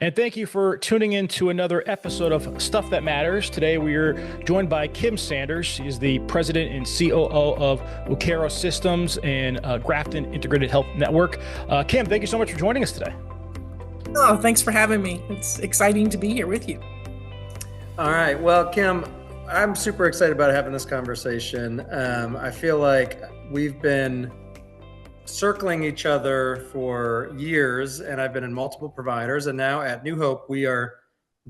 And thank you for tuning in to another episode of Stuff That Matters. Today we are joined by Kim Sanders. She's the president and COO of Ukeru Systems and Grafton Integrated Health Network. Kim, thank you so much for joining us today. Oh, thanks for having me. It's exciting to be here with you. All right. Well, Kim, I'm super excited about having this conversation. I feel like we've been circling each other for years, and I've been in multiple providers. And now at New Hope, we are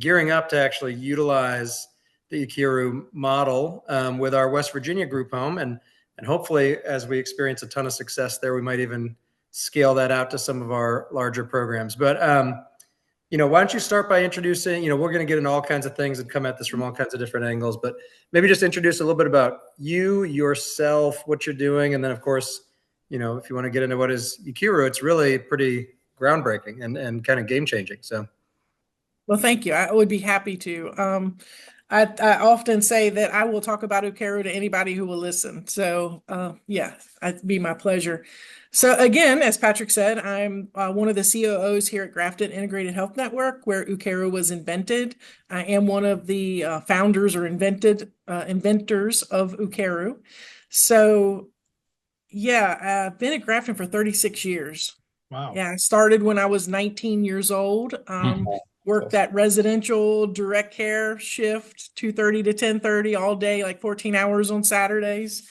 gearing up to actually utilize the Ukeru model with our West Virginia group home. And hopefully, as we experience a ton of success there, we might even scale that out to some of our larger programs. But, why don't you start by introducing, we're going to get into all kinds of things and come at this from all kinds of different angles, but maybe just introduce a little bit about you, yourself, what you're doing. And then, of course, if you want to get into what is Ukeru, it's really pretty groundbreaking and kind of game changing. So, well, thank you. I would be happy to. I often say that I will talk about Ukeru to anybody who will listen. So, it'd be my pleasure. So again, as Patrick said, I'm one of the COOs here at Grafton Integrated Health Network, where Ukeru was invented. I am one of the founders or inventors of Ukeru. So, I've been at Grafton for 36 years. Wow. Yeah, I started when I was 19 years old. Worked that residential direct care shift, 2:30 to 10:30 all day, like 14 hours on Saturdays.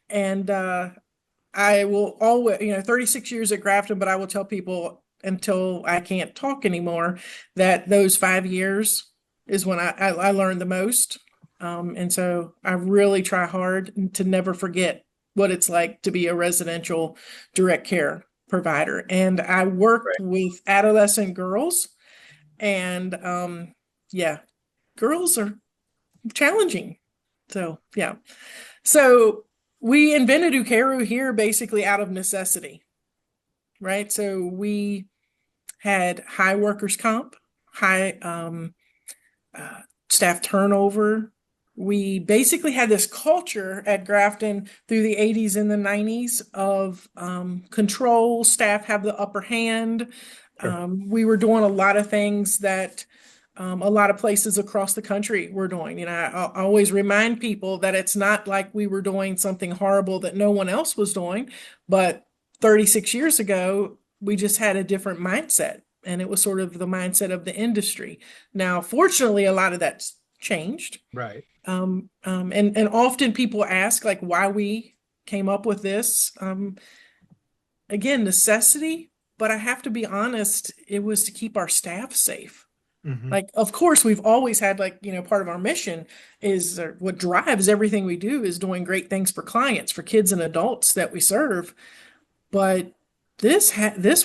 And I will always, 36 years at Grafton, but I will tell people until I can't talk anymore that those 5 years is when I learned the most. And so I really try hard to never forget what it's like to be a residential direct care provider. And I worked with adolescent girls, and girls are challenging. So, yeah. So we invented Ukeru here basically out of necessity, right? So we had high workers' comp, high staff turnover. We basically had this culture at Grafton through the 80s and the 90s of control, staff have the upper hand. Sure. We were doing a lot of things that a lot of places across the country were doing. I always remind people that it's not like we were doing something horrible that no one else was doing, but 36 years ago, we just had a different mindset, and it was sort of the mindset of the industry. Now, fortunately, a lot of that's changed. Right. And often people ask like why we came up with this. Again, necessity, but I have to be honest, it was to keep our staff safe. Mm-hmm. Like, of course, we've always had part of our mission is what drives everything we do is doing great things for clients, for kids and adults that we serve. But this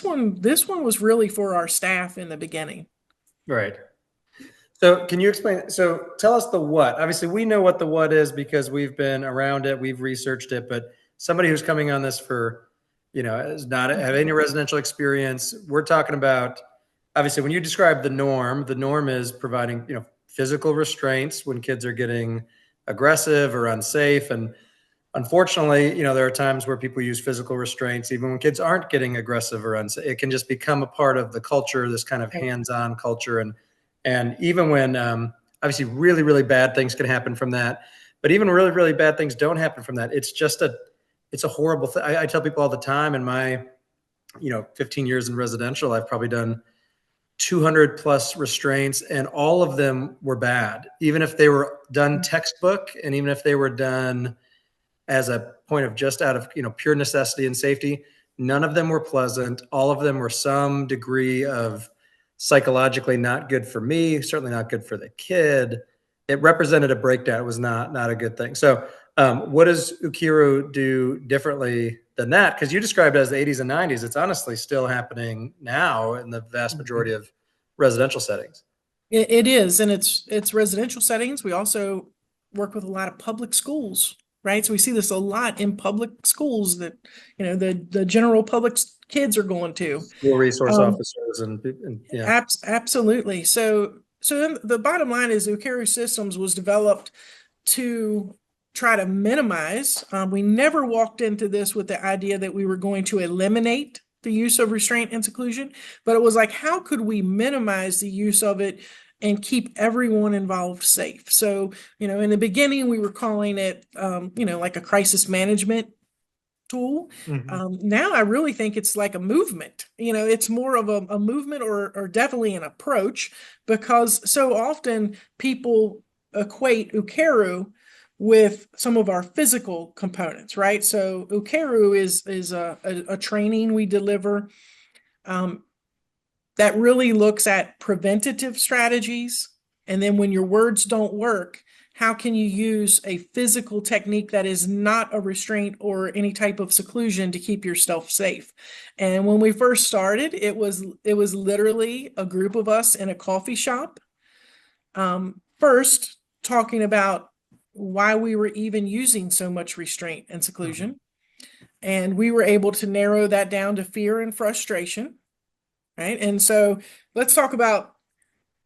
one was really for our staff in the beginning. Right. So can you explain? So tell us the what. Obviously, we know what the what is because we've been around it, we've researched it. But somebody who's coming on this for, is not have any residential experience. We're talking about, obviously, when you describe the norm is providing, physical restraints when kids are getting aggressive or unsafe. And unfortunately, there are times where people use physical restraints, even when kids aren't getting aggressive or unsafe. It can just become a part of the culture, this kind of hands-on culture. And even when obviously really, really bad things can happen from that, but even really, really bad things don't happen from that. It's just it's a horrible thing. I tell people all the time in my, 15 years in residential, I've probably done 200 plus restraints, and all of them were bad, even if they were done textbook and even if they were done as a point of just out of, pure necessity and safety. None of them were pleasant. All of them were some degree of psychologically not good for me, certainly not good for the kid. It represented a breakdown. It was not a good thing. So what does Ukeru do differently than that? Because you described it as the 80s and 90s. It's honestly still happening now in the vast majority of residential settings. It is, and it's residential settings. We also work with a lot of public schools, right? So we see this a lot in public schools that, the general public kids are going to. School resource officers and yeah. Absolutely. So the bottom line is Ukeru Systems was developed to try to minimize. We never walked into this with the idea that we were going to eliminate the use of restraint and seclusion, but it was like, how could we minimize the use of it and keep everyone involved safe? So, in the beginning, we were calling it, like a crisis management tool. Now I really think it's like a movement. It's more of a movement or definitely an approach, because so often people equate Ukeru with some of our physical components, right? So Ukeru is a training we deliver that really looks at preventative strategies. And then when your words don't work, how can you use a physical technique that is not a restraint or any type of seclusion to keep yourself safe? And when we first started, it was literally a group of us in a coffee shop. First, talking about why we were even using so much restraint and seclusion. And we were able to narrow that down to fear and frustration, right? And so let's talk about,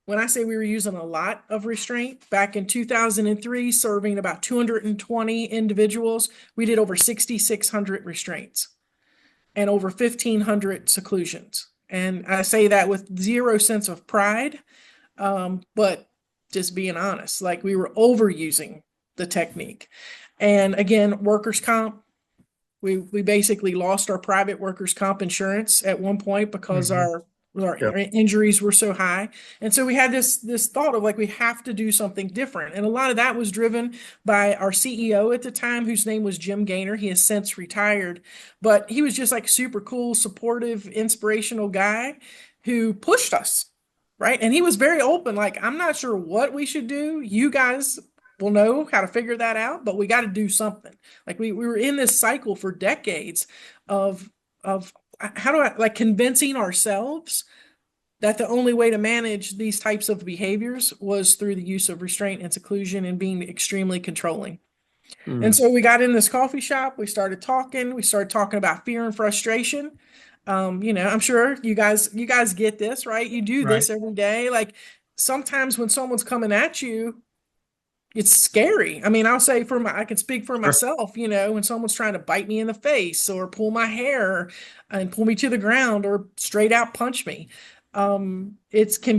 when I say we were using a lot of restraint, back in 2003, serving about 220 individuals, we did over 6,600 restraints and over 1,500 seclusions. And I say that with zero sense of pride, but just being honest, like we were overusing the technique. And again, workers' comp, we basically lost our private workers' comp insurance at one point because our injuries were so high. And so we had this thought of like, we have to do something different. And a lot of that was driven by our CEO at the time, whose name was Jim Gaynor. He has since retired, but he was just like super cool, supportive, inspirational guy who pushed us, right? And he was very open, like, I'm not sure what we should do. You guys will know how to figure that out, but we got to do something. Like we were in this cycle for decades of how do I, like, convincing ourselves that the only way to manage these types of behaviors was through the use of restraint and seclusion and being extremely controlling. And so we got in this coffee shop, we started talking about fear and frustration. I'm sure you guys get this, right? You do this every day. Like sometimes when someone's coming at you, it's scary. I mean, I'll say I can speak for myself, when someone's trying to bite me in the face or pull my hair and pull me to the ground or straight out punch me. It can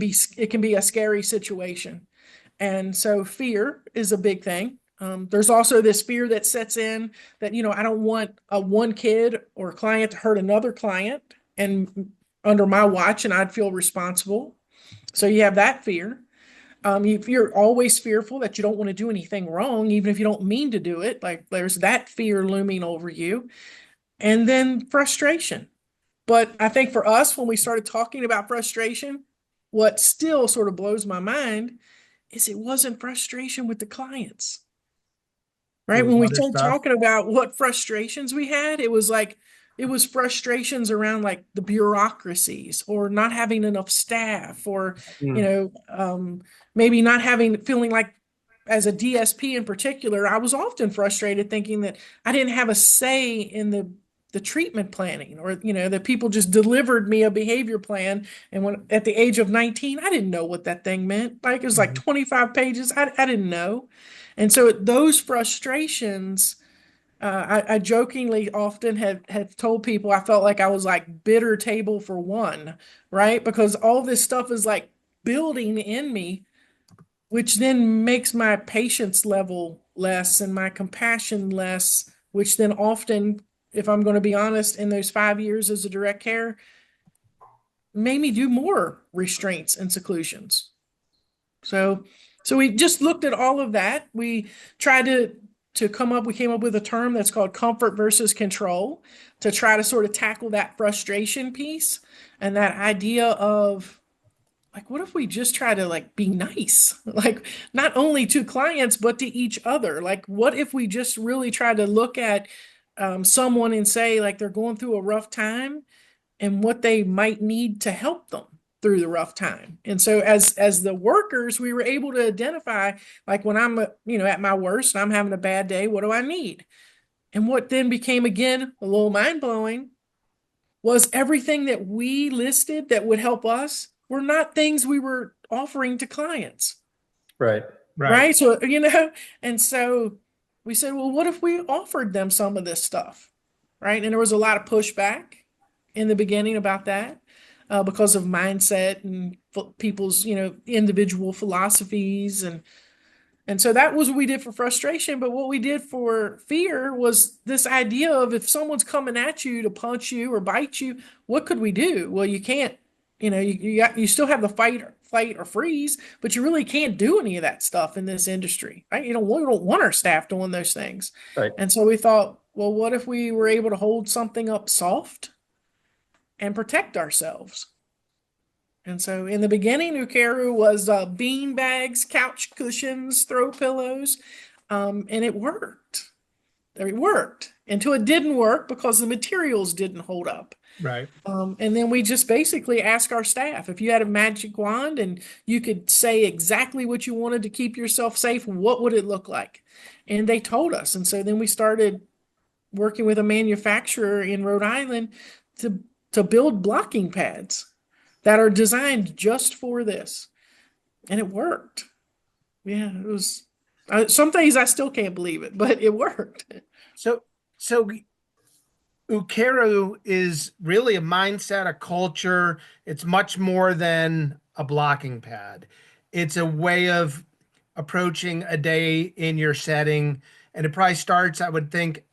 be a scary situation. And so fear is a big thing. There's also this fear that sets in that, I don't want one kid or client to hurt another client and under my watch, and I'd feel responsible. So you have that fear. You're always fearful that you don't want to do anything wrong, even if you don't mean to do it. Like there's that fear looming over you. And then frustration. But I think for us, when we started talking about frustration, what still sort of blows my mind is it wasn't frustration with the clients, right? When we started talking about what frustrations we had, it was frustrations around like the bureaucracies or not having enough staff or, maybe not feeling like, as a DSP in particular, I was often frustrated thinking that I didn't have a say in the treatment planning, or, that people just delivered me a behavior plan. And when at the age of 19, I didn't know what that thing meant. Like it was like 25 pages. I didn't know. And so those frustrations, I jokingly often have told people I felt like I was like bitter table for one, right? Because all this stuff is like building in me, which then makes my patience level less and my compassion less, which then often, if I'm going to be honest, in those 5 years as a direct care, made me do more restraints and seclusions. So we just looked at all of that. We tried we came up with a term that's called comfort versus control to try to sort of tackle that frustration piece and that idea of, like, what if we just try to like be nice, like not only to clients, but to each other? Like, what if we just really try to look at someone and say, like, they're going through a rough time and what they might need to help them through the rough time. And so as the workers, we were able to identify, like, when I'm, at my worst and I'm having a bad day, what do I need? And what then became, again, a little mind blowing was everything that we listed that would help us were not things we were offering to clients. Right. So, and so we said, well, what if we offered them some of this stuff? Right. And there was a lot of pushback in the beginning about that because of mindset and people's, individual philosophies. And so that was what we did for frustration. But what we did for fear was this idea of if someone's coming at you to punch you or bite you, what could we do? Well, you can't, you still have the fight or freeze, but you really can't do any of that stuff in this industry. Right? We don't want our staff doing those things. Right. And so we thought, well, what if we were able to hold something up soft and protect ourselves? And so in the beginning, Ukeru was bean bags, couch cushions, throw pillows, and it worked. It worked until it didn't work because the materials didn't hold up. Right. And then we just basically ask our staff, if you had a magic wand and you could say exactly what you wanted to keep yourself safe, what would it look like? And they told us. And so then we started working with a manufacturer in Rhode Island to build blocking pads that are designed just for this. And it worked. Yeah, it was some days I still can't believe it, but it worked. So Ukeru is really a mindset, a culture. It's much more than a blocking pad. It's a way of approaching a day in your setting. And it probably starts, I would think,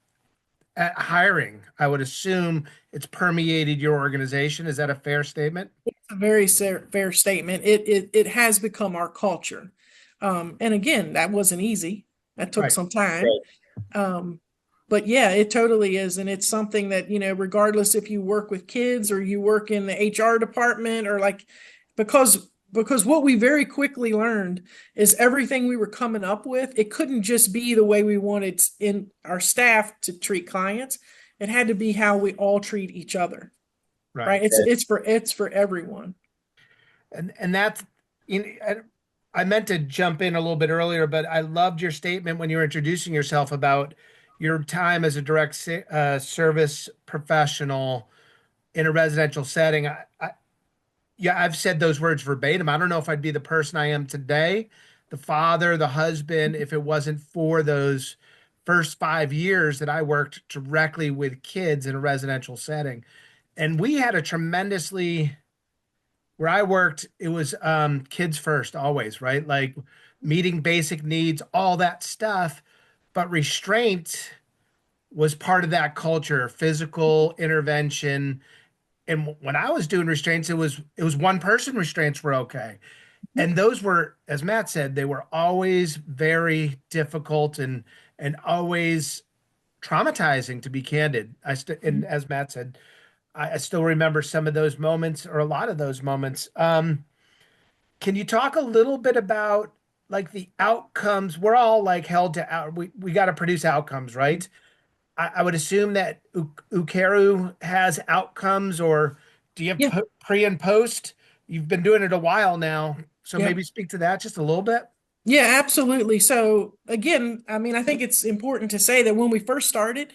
at hiring. I would assume it's permeated your organization. Is that a fair statement? It's a very fair statement. It has become our culture. And again, that wasn't easy. That took Right. some time. But yeah, it totally is. And it's something that, regardless if you work with kids or you work in the HR department or because what we very quickly learned is everything we were coming up with, it couldn't just be the way we wanted in our staff to treat clients. It had to be how we all treat each other. Right. It's for everyone. And that's, I meant to jump in a little bit earlier, but I loved your statement when you were introducing yourself about your time as a direct service professional in a residential setting. Yeah, I've said those words verbatim. I don't know if I'd be the person I am today, the father, the husband, if it wasn't for those first 5 years that I worked directly with kids in a residential setting. And we had a where I worked, it was kids first always, right? Like meeting basic needs, all that stuff. But restraint was part of that culture, physical intervention. And when I was doing restraints, it was one person restraints were okay. And those were, as Matt said, they were always very difficult and always traumatizing, to be candid. And as Matt said, I still remember some of those moments or a lot of those moments. Can you talk a little bit about like the outcomes? We're all like held to out. We got to produce outcomes, right? I would assume that Ukeru has outcomes, or do you have pre and post? You've been doing it a while now, so maybe speak to that just a little bit. Yeah, absolutely. So again, I mean, I think it's important to say that when we first started,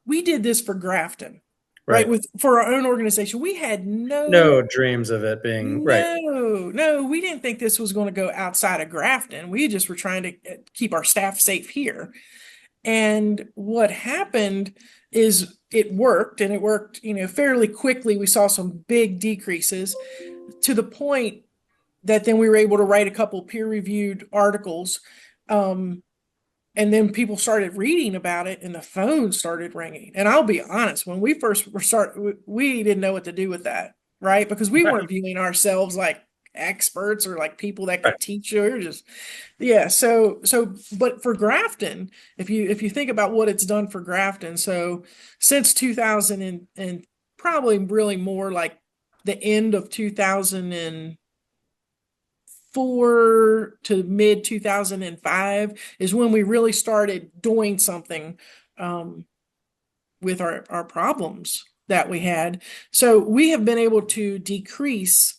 we did this for Grafton, right? For our own organization. We had no dreams of it being No, we didn't think this was going to go outside of Grafton. We just were trying to keep our staff safe here. And what happened is it worked, and it worked, fairly quickly. We saw some big decreases to the point that then we were able to write a couple peer-reviewed articles. And then people started reading about it and the phone started ringing. And I'll be honest, when we first we didn't know what to do with that, right? Because we weren't viewing ourselves like experts or like people that could teach you. Or just, but for Grafton, if you think about what it's done for Grafton, so since 2000 and probably really more like the end of 2004 to mid 2005 is when we really started doing something with our problems that we had. So we have been able to decrease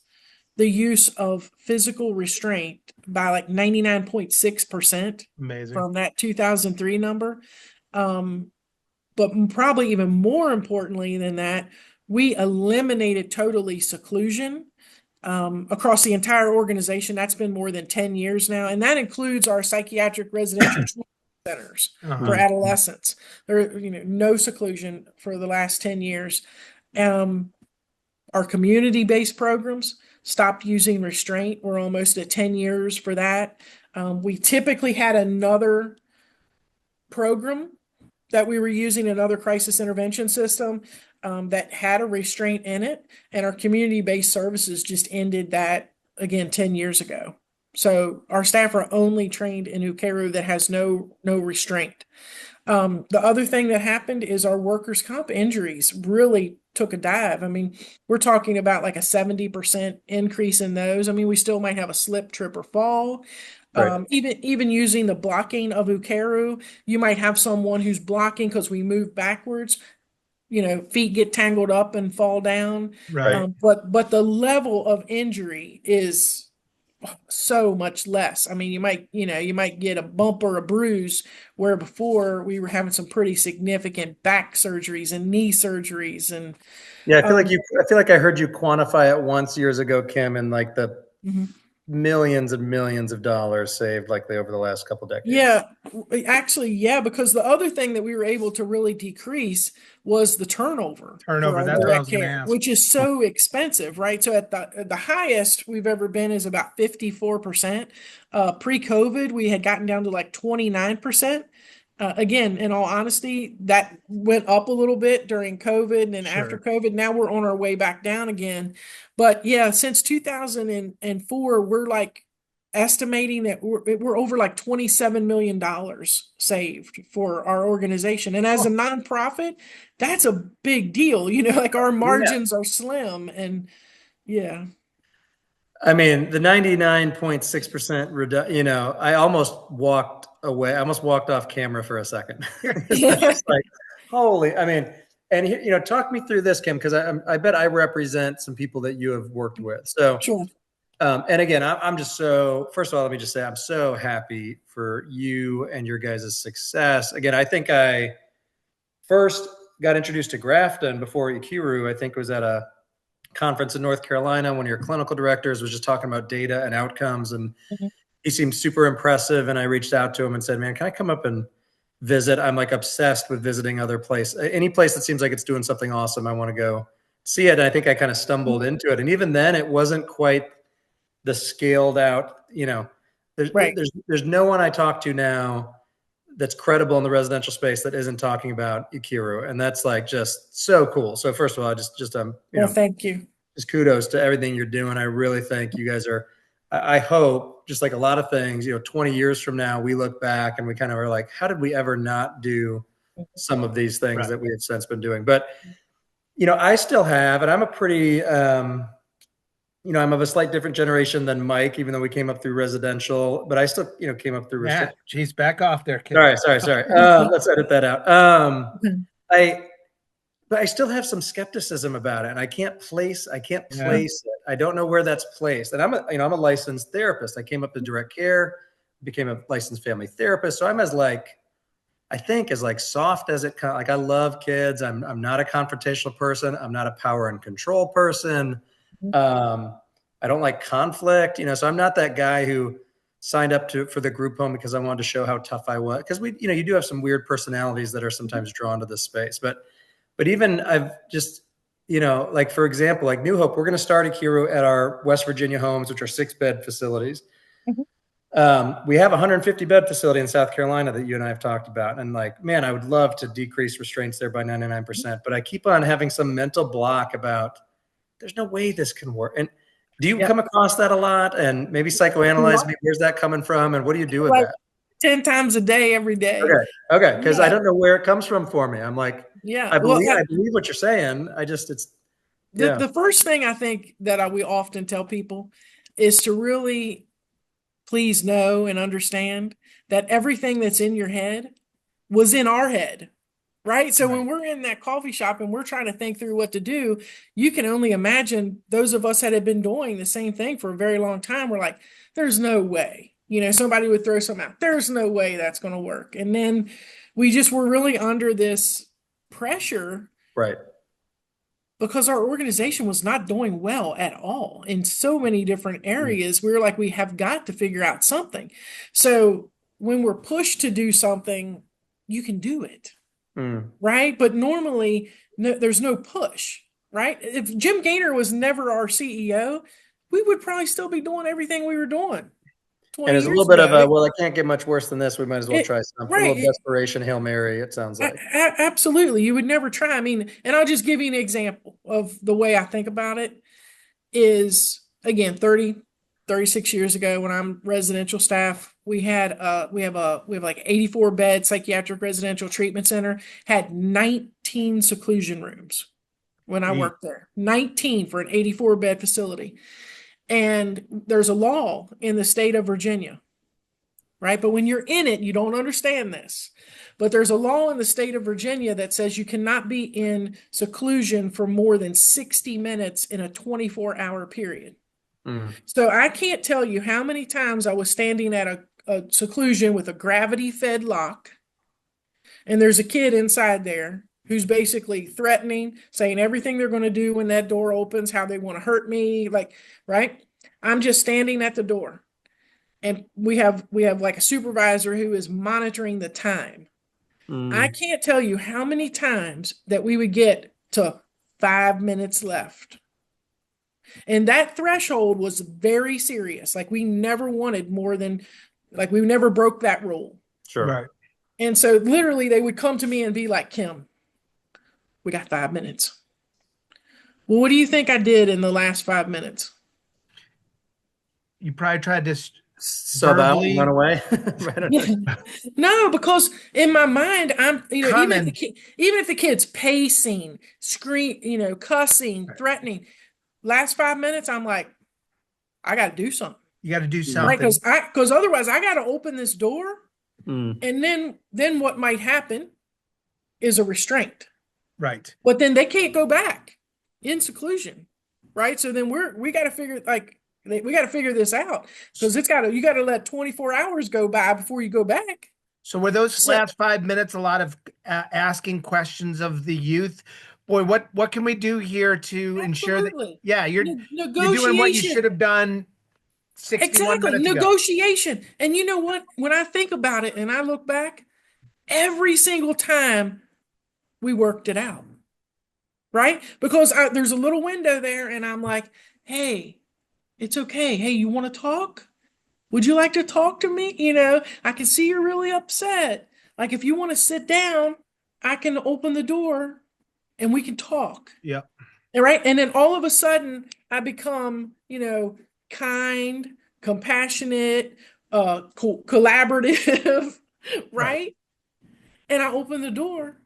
the use of physical restraint by like 99.6%. Amazing. From that 2003 number. But probably even more importantly than that, we eliminated totally seclusion across the entire organization. That's been more than 10 years now. And that includes our psychiatric residential centers for adolescents. There, no seclusion for the last 10 years. Our community-based programs stopped using restraint. We're almost at 10 years for that. We typically had another program that we were using, another crisis intervention system that had a restraint in it, and our community-based services just ended that again 10 years ago. So our staff are only trained in Ukeru that has no restraint. The other thing that happened is our workers' comp injuries really took a dive. I mean, we're talking about like a 70% increase in those. I mean, we still might have a slip, trip, or fall. Right. Even using the blocking of Ukeru, you might have someone who's blocking because we move backwards. Feet get tangled up and fall down. Right. But the level of injury is so much less. I mean, you might get a bump or a bruise where before we were having some pretty significant back surgeries and knee surgeries and Yeah, I feel like I heard you quantify it once years ago, Kim, and like the millions and millions of dollars saved likely over the last couple decades. Yeah, actually, yeah, because the other thing that we were able to really decrease was the turnover for our That's what I direct was going to care, ask. which is so expensive, right? So at the highest we've ever been is about 54%. Pre-COVID, we had gotten down to like 29%. Again, in all honesty, that went up a little bit during COVID, and then after COVID, now we're on our way back down again. But yeah, since 2004, we're like estimating that we're over like $27 million saved for our organization. And as a nonprofit, that's a big deal. Like our margins are slim, and yeah. I mean, the 99.6% I almost walked away. I almost walked off camera for a second. It's like, holy, I mean, and talk me through this, Kim, because I bet I represent some people that you have worked with. So, Sure. And again, I'm just first of all, let me just say, I'm so happy for you and your guys' success. Again, I think I first got introduced to Grafton before Ukeru. I think it was at a conference in North Carolina. One of your clinical directors was just talking about data and outcomes, and he seemed super impressive. And I reached out to him and said, man, can I come up and visit? I'm like obsessed with visiting other places. Any place that seems like it's doing something awesome, I want to go see it. And I think I kind of stumbled into it. And even then it wasn't quite the scaled out, there's no one I talk to now that's credible in the residential space that isn't talking about Ukeru. And that's like just so cool. So first of all, thank you. Just kudos to everything you're doing. I really think you guys are, I hope, just like a lot of things, 20 years from now, we look back and we kind of are like, how did we ever not do some of these things that we have since been doing? But, I still have, and I'm a pretty, I'm of a slight different generation than Mike, even though we came up through residential, but I still, came up through residential. Geez, back off there, kid. Sorry. Let's edit that out. But I still have some skepticism about it, and I can't place it. I don't know where that's placed. And I'm a licensed therapist. I came up to direct care, became a licensed family therapist. So I'm as soft as it comes. Like I love kids. I'm not a confrontational person. I'm not a power and control person. I don't like conflict, so I'm not that guy who signed up for the group home because I wanted to show how tough I was. Because you do have some weird personalities that are sometimes drawn to this space. But even I've just, like for example, like New Hope, we're going to start Ukeru at our West Virginia homes, which are 6-bed facilities. We have a 150-bed facility in South Carolina that you and I have talked about. And like, man, I would love to decrease restraints there by 99%. But I keep on having some mental block about there's no way this can work. And do you come across that a lot? And maybe psychoanalyze me. Where's that coming from? And what do you do with that? 10 times a day, every day. Okay. Because I don't know where it comes from for me. I'm like, I believe what you're saying. The first thing I think that we often tell people is to really please know and understand that everything that's in your head was in our head. Right. So when we're in that coffee shop and we're trying to think through what to do, you can only imagine those of us that have been doing the same thing for a very long time. We're like, there's no way, somebody would throw something out. There's no way that's going to work. And then we just were really under this pressure. Right. Because our organization was not doing well at all in so many different areas. We were like, we have got to figure out something. So when we're pushed to do something, you can do it. Right. But normally there's no push. right? If Jim Gaynor was never our CEO, we would probably still be doing everything we were doing 20 And it's a years little bit of ago. well, it can't get much worse than this. We might as well try something. A Right. little desperation, Hail Mary, it sounds like. Absolutely. You would never try. I mean, and I'll just give you an example of the way I think about it is, again, 36 years ago when I'm residential staff, we have like 84 bed psychiatric residential treatment center, had 19 seclusion rooms when I worked there. 19 for an 84 bed facility. And there's a law in the state of Virginia, right? But when you're in it, you don't understand this. But there's a law in the state of Virginia that says you cannot be in seclusion for more than 60 minutes in a 24-hour period. So I can't tell you how many times I was standing at a seclusion with a gravity-fed lock, and there's a kid inside there who's basically threatening, saying everything they're going to do when that door opens, how they want to hurt me, like, right? I'm just standing at the door. And we have like a supervisor who is monitoring the time. I can't tell you how many times that we would get to 5 minutes left. And that threshold was very serious. Like we never wanted more than, like we never broke that rule. Sure. Right. And so literally they would come to me and be like, Kim, we got 5 minutes. Well, what do you think I did in the last 5 minutes? You probably tried to sub out and run away. No, because in my mind, I'm, Common. even if the kid's pacing, cussing, threatening, last 5 minutes, I'm like, I got to do something. You got to do something. Right, because otherwise I got to open this door, and then what might happen is a restraint. Right. But then they can't go back in seclusion, right? So then we got to figure this out, because you got to let 24 hours go by before you go back. So were those last 5 minutes a lot of asking questions of the youth? Boy, what can we do here to ensure that? Yeah, you're doing what you should have done 61 minutes ago. Negotiation. And you know what? When I think about it and I look back, every single time we worked it out, right? Because there's a little window there, and I'm like, hey, it's okay. Hey, you want to talk? Would you like to talk to me? I can see you're really upset. Like, if you want to sit down, I can open the door and we can talk. Yeah. Right. And then all of a sudden I become, kind, compassionate, collaborative, right? And I open the door.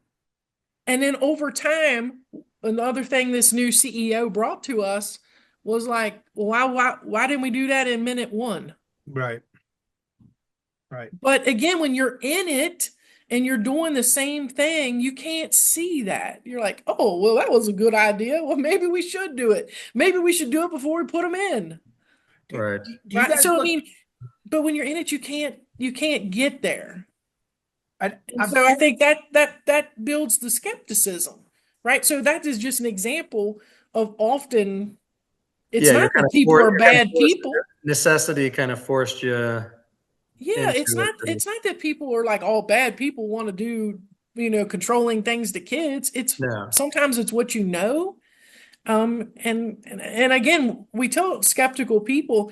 And then over time, another thing this new CEO brought to us was like, why didn't we do that in minute 1? Right. But again, when you're in it and you're doing the same thing, you can't see that. You're like, oh, well, that was a good idea. Well, maybe we should do it. Maybe we should do it before we put them in. Right. So, but when you're in it, you can't get there. So I think that builds the skepticism, right? So that is just an example of often it's not that people are bad people. Necessity kind of forced you. Yeah, it's not that people are like all bad people want to do, controlling things to kids. Sometimes it's what you know. And again, we tell skeptical people,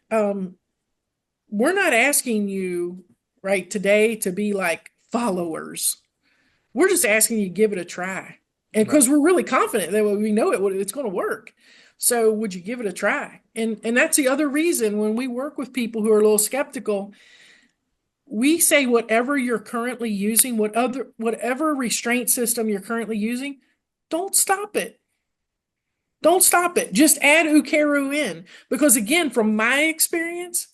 we're not asking you right today to be like followers. We're just asking you to give it a try. And because we're really confident that we know it's going to work. So would you give it a try? And that's the other reason when we work with people who are a little skeptical, we say whatever you're currently using, whatever restraint system you're currently using, don't stop it. Don't stop it. Just add Ukeru in. Because again, from my experience,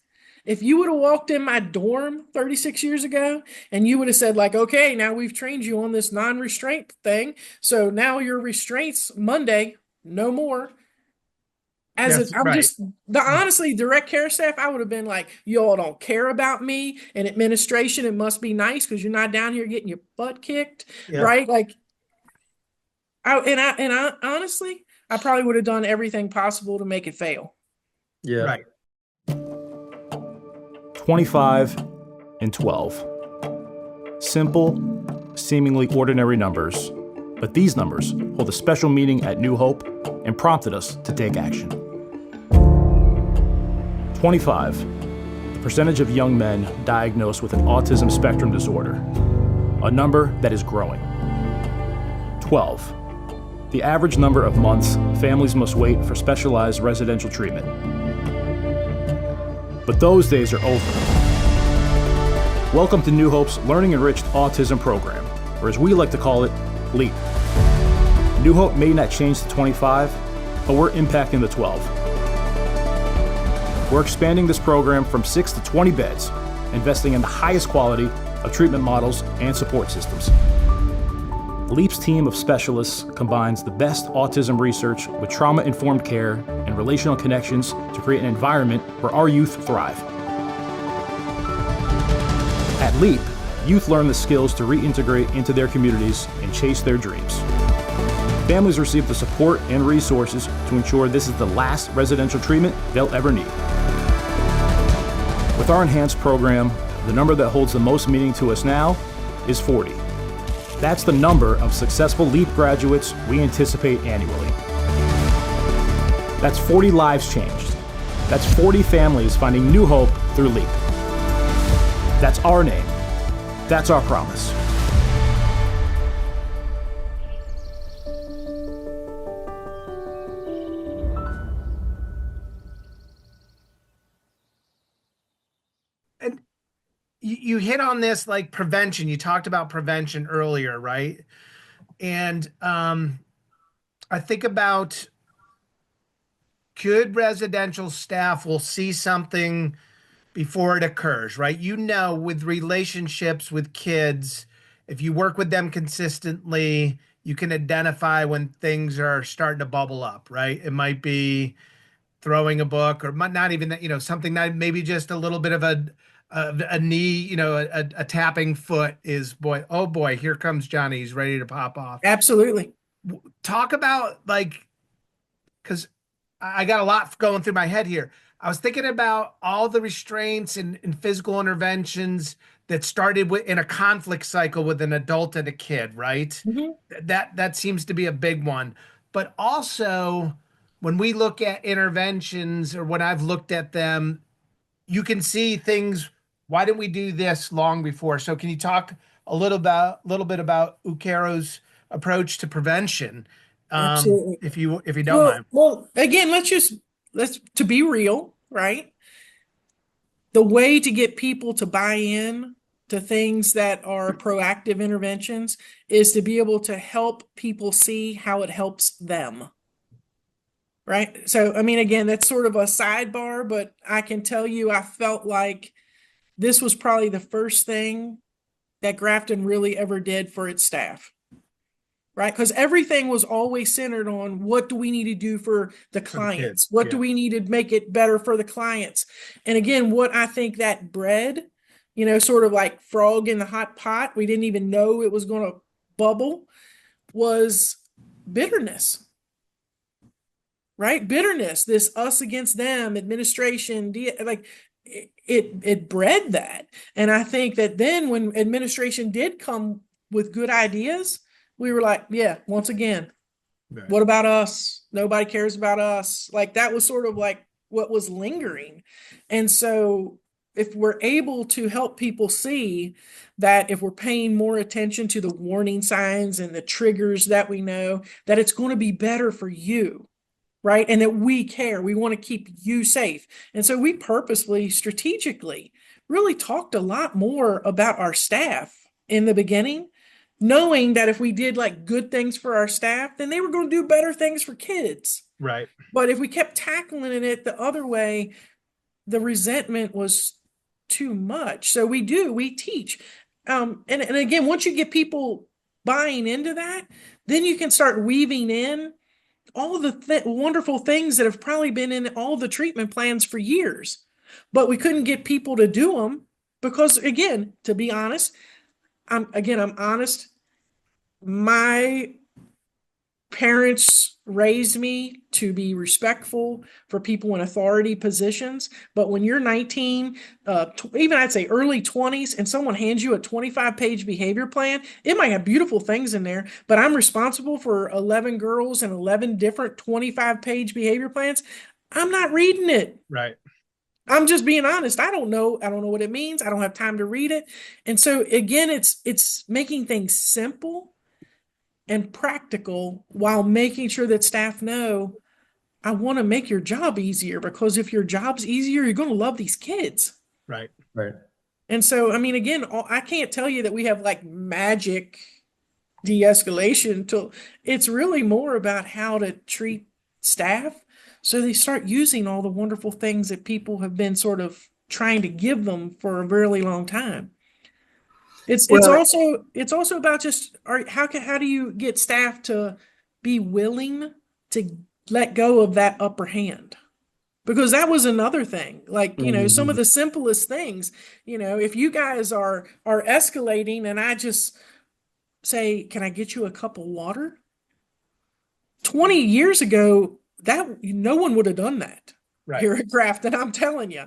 if you would have walked in my dorm 36 years ago and you would have said like, okay, now we've trained you on this non-restraint thing. So now your restraints Monday, no more. Honestly, direct care staff, I would have been like, you all don't care about me, and administration, it must be nice because you're not down here getting your butt kicked, right? Like, I honestly, I probably would have done everything possible to make it fail. Yeah. Right. 25 and 12. Simple, seemingly ordinary numbers, But these numbers hold a special meaning at New Hope and prompted us to take action. 25, the percentage of young men diagnosed with an autism spectrum disorder, a number that is growing. 12, the average number of months families must wait for specialized residential treatment. But those days are over. Welcome to New Hope's Learning Enriched Autism Program, or as we like to call it, LEAP. New Hope may not change the 25, but we're impacting the 12. We're expanding this program from 6 to 20 beds, investing in the highest quality of treatment models and support systems. LEAP's team of specialists combines the best autism research with trauma-informed care and relational connections to create an environment where our youth thrive. At LEAP, youth learn the skills to reintegrate into their communities and chase their dreams. Families receive the support and resources to ensure this is the last residential treatment they'll ever need. With our enhanced program, the number that holds the most meaning to us now is 40. That's the number of successful LEAP graduates we anticipate annually. That's 40 lives changed. That's 40 families finding new hope through LEAP. That's our name. That's our promise. And you hit on this, like prevention. You talked about prevention earlier, right? And I think about good residential staff will see something before it occurs, right? You know, with relationships with kids, if you work with them consistently, you can identify when things are starting to bubble up, right? It might be throwing a book, or not even that, something that maybe just a little bit of a knee, a tapping foot is, oh boy, here comes Johnny. He's ready to pop off. Absolutely. Talk about, like, because I got a lot going through my head here. I was thinking about all the restraints and physical interventions that started in a conflict cycle with an adult and a kid, right? Mm-hmm. That seems to be a big one. But also, when we look at interventions, or when I've looked at them, you can see things. Why didn't we do this long before? So can you talk a little bit about Ukeru's approach to prevention? Absolutely. If you don't mind. Well, again, let's to be real, right? The way to get people to buy in to things that are proactive interventions is to be able to help people see how it helps them. Right. So, I mean, again, that's sort of a sidebar, but I can tell you, I felt like this was probably the first thing that Grafton really ever did for its staff. Right? Because everything was always centered on what do we need to do for the clients? What do we need to make it better for the clients? And again, what I think that bred, sort of like frog in the hot pot, we didn't even know it was going to bubble, was bitterness. Right? Bitterness, this us against them, administration, like it bred that. And I think that then when administration did come with good ideas, we were like, yeah, once again, right. What about us? Nobody cares about us. Like that was sort of like what was lingering. And so if we're able to help people see that if we're paying more attention to the warning signs and the triggers that we know, that it's going to be better for you. Right. And that we care. We want to keep you safe. And so we purposely, strategically, really talked a lot more about our staff in the beginning, knowing that if we did like good things for our staff, then they were going to do better things for kids. Right. But if we kept tackling it the other way, the resentment was too much. So we teach. And again, once you get people buying into that, then you can start weaving in all the wonderful things that have probably been in all the treatment plans for years, but we couldn't get people to do them because, again, to be honest, I'm honest. My parents raised me to be respectful for people in authority positions. But when you're 19, even I'd say early 20s, and someone hands you a 25-page behavior plan, it might have beautiful things in there, but I'm responsible for 11 girls and 11 different 25-page behavior plans. I'm not reading it. Right. I'm just being honest. I don't know what it means. I don't have time to read it. And so again, it's making things simple and practical while making sure that staff know I want to make your job easier, because if your job's easier, you're going to love these kids. Right. Right. And so, I mean, again, I can't tell you that we have like magic de-escalation tool. It's really more about how to treat staff so they start using all the wonderful things that people have been sort of trying to give them for a really long time. It's also about just how do you get staff to be willing to let go of that upper hand? Because that was another thing. Like, some of the simplest things, if you guys are escalating and I just say, "Can I get you a cup of water?" 20 years ago, that no one would have done that here at Grafton, I'm telling you,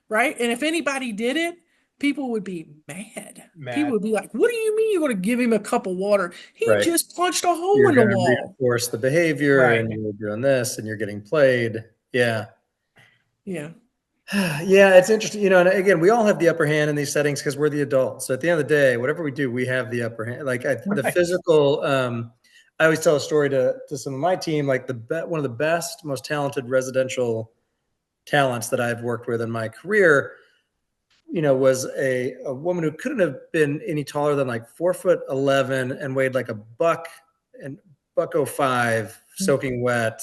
right? And if anybody did it, people would be mad. People would be like, "What do you mean you're going to give him a cup of water? He just punched a hole in the wall." Reinforce the behavior, and you're doing this, and you're getting played. Yeah. Yeah. Yeah, it's interesting. And again, we all have the upper hand in these settings because we're the adults. So at the end of the day, whatever we do, we have the upper hand. Like the physical. I always tell a story to some of my team. Like one of the best, most talented residential talents that I've worked with in my career, was a woman who couldn't have been any taller than like 4'11" and weighed like a buck and $105, soaking wet.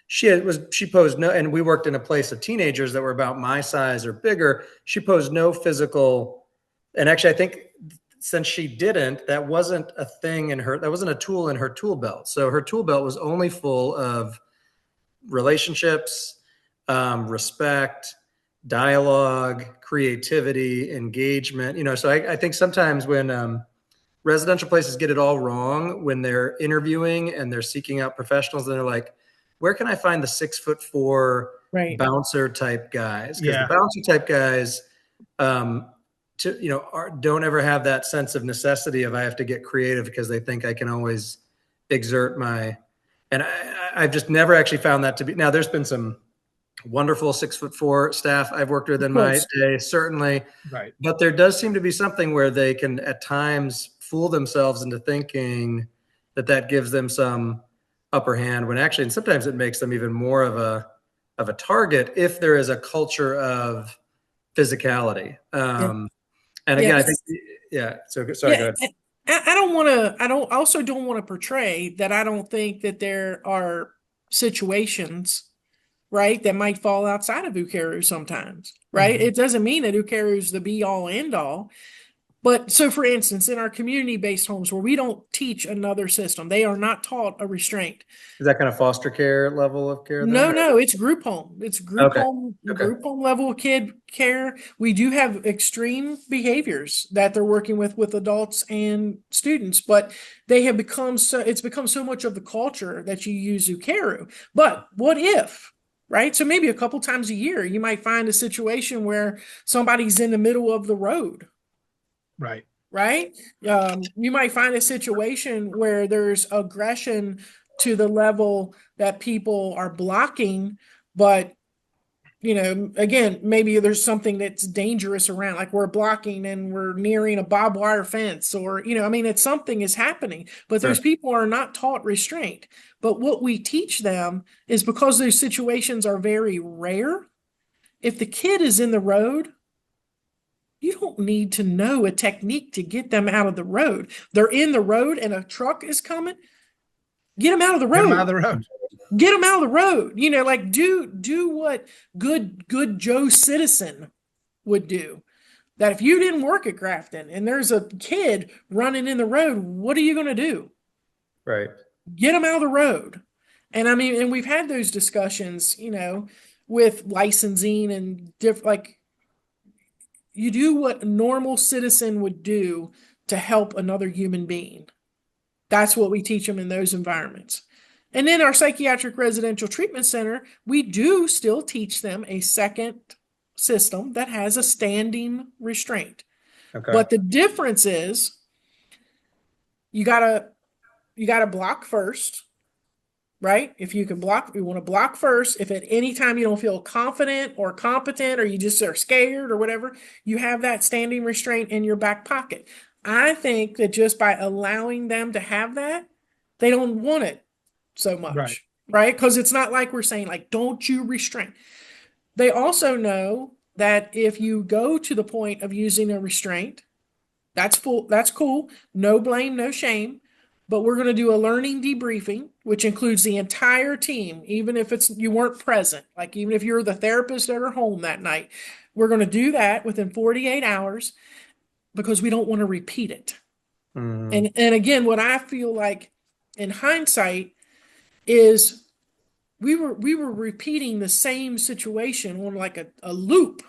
She posed no, and we worked in a place of teenagers that were about my size or bigger. She posed no physical, and actually I think since she didn't, that wasn't a thing that wasn't a tool in her tool belt. So her tool belt was only full of relationships, respect, dialogue, creativity, engagement. So I think sometimes when residential places get it all wrong when they're interviewing and they're seeking out professionals, and they're like, where can I find the 6'4" bouncer type guys? Because the bouncer type guys, don't ever have that sense of necessity of I have to get creative because they think I can always exert and I've just never actually found that to be. Now there's been some wonderful 6'4" staff I've worked with in my day, certainly. Right. But there does seem to be something where they can at times fool themselves into thinking that gives them some upper hand, when actually, and sometimes it makes them even more of a target if there is a culture of physicality. And again, I think, so sorry, go ahead. I also don't want to portray that I don't think that there are situations, right, that might fall outside of Ukeru sometimes, right? Mm-hmm. It doesn't mean that Ukeru is the be all end all. But so, for instance, in our community-based homes where we don't teach another system, they are not taught a restraint. Is that kind of foster care level of care? No, it's group home. It's group home level of kid care. We do have extreme behaviors that they're working with adults and students, but they have it's become so much of the culture that you use Ukeru. But what if? Right? So maybe a couple times a year, you might find a situation where somebody's in the middle of the road. Right. You might find a situation where there's aggression to the level that people are blocking, but again, maybe there's something that's dangerous around, like we're blocking and we're nearing a barbed wire fence, or it's something is happening, but those people are not taught restraint. But what we teach them is, because those situations are very rare, if the kid is in the road, you don't need to know a technique to get them out of the road. They're in the road and a truck is coming. Get them out of the road. Get them out of the road. Like do what good Joe citizen would do. That if you didn't work at Grafton and there's a kid running in the road, what are you going to do? Right. Get them out of the road. And and we've had those discussions, with licensing and you do what a normal citizen would do to help another human being. That's what we teach them in those environments. And then our psychiatric residential treatment center, we do still teach them a second system that has a standing restraint. Okay. But the difference is you gotta block first, right? If you can block, you want to block first. If at any time you don't feel confident or competent, or you just are scared or whatever, you have that standing restraint in your back pocket. I think that just by allowing them to have that, they don't want it so Right. much, right? Because it's not like we're saying, like, don't you restrain. They also know that if you go to the point of using a restraint, that's cool. No blame, no shame. But we're going to do a learning debriefing, which includes the entire team, even if it's you weren't present, like even if you're the therapist at her home that night. We're going to do that within 48 hours because we don't want to repeat it. And again, what I feel like in hindsight is we were repeating the same situation on like a loop,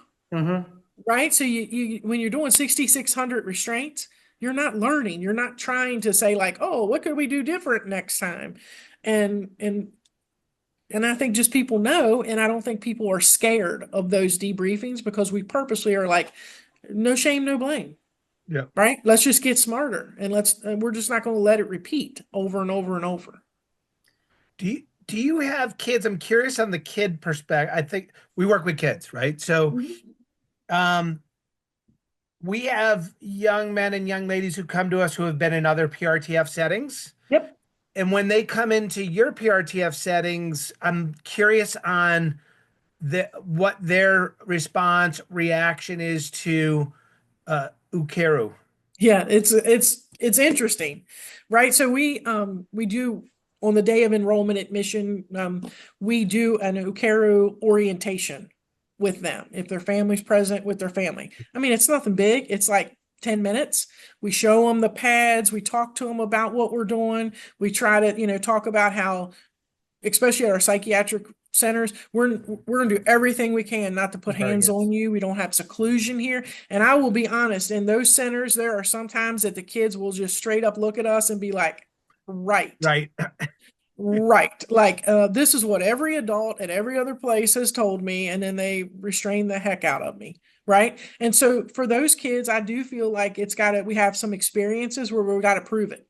right? So you when you're doing 6,600 restraints, you're not learning. You're not trying to say like, oh, what could we do different next time? And and and I think just people know, and I don't think people are scared of those debriefings because we purposely are like, no shame, no blame. Yeah. Right? Let's just get smarter, and we're just not going to let it repeat over and over and over. Do you have kids? I'm curious on the kid perspective. I think we work with kids, right? So um we have young men and young ladies who come to us who have been in other PRTF settings. Yep. And when they come into your PRTF settings, I'm curious on what their response reaction is to Ukeru. Yeah, it's interesting, right? So we do on the day of enrollment admission, we do an Ukeru orientation with them if their family's present with their family. I mean, it's nothing big. It's like 10 minutes. We show them the pads. We talk to them about what we're doing. We try to, talk about how, especially at our psychiatric centers, we're gonna do everything we can not to put hands on you. We don't have seclusion here. And I will be honest, in those centers, there are sometimes that the kids will just straight up look at us and be like, right. Right. Right. Like, this is what every adult at every other place has told me. And then they restrain the heck out of me. Right. And so for those kids, I do feel like we have some experiences where we got to prove it.